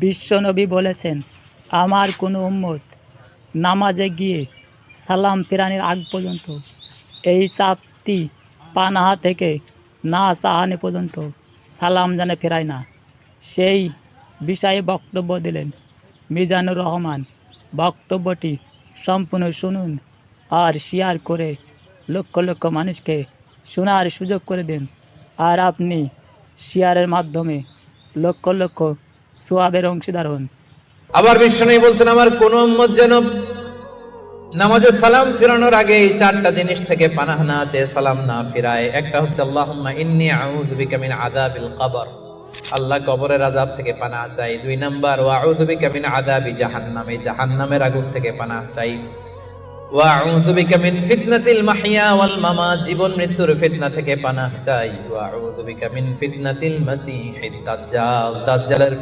বিশ্বনবী বলেছেন, আমার কোনো উম্মত নামাজে গিয়ে সালাম ফেরানোর আগ পর্যন্ত এই 4টি পানাহা থেকে না চাহানি পর্যন্ত সালাম জানে ফেরায় না। সেই বিষয়ে বক্তব্য দিলেন মিজানুর রহমান। বক্তব্যটি সম্পূর্ণ শুনুন আর শেয়ার করে লক্ষ লক্ষ মানুষকে শোনার সুযোগ করে দিন। আর আপনি শেয়ারের মাধ্যমে লক্ষ লক্ষ সোয়াবের অংশীদার হন। আবার বিশ্বনবী বলছেন, আমার কোন উম্মত যেন নামাজে সালাম ফিরানোর আগে এই 4টা জিনিস থেকে পানাহ না চেয়ে সালাম না ফিরায়। একটা হচ্ছে আল্লাহুম্মা ইন্নী আউযু বিকা মিন আযাবিল কবর, আল্লাহ কবরের আযাব থেকে পানাহ চাই। 2 নাম্বার ওয়া আউযু বিকা মিন আযাবি জাহান্নাম, এই জাহান্নামের আগুন থেকে পানাহ চাই। ওয়া আউযু বিকা মিন ফিতনাতিল মাহইয়া ওয়াল মামাত, জীবন মৃত্যুর ফিতনা থেকে পানাহ চাই। ওয়া আউযু বিকা মিন ফিতনাতিল মাসিহিদ দাজ্জাল, দাজ্জালের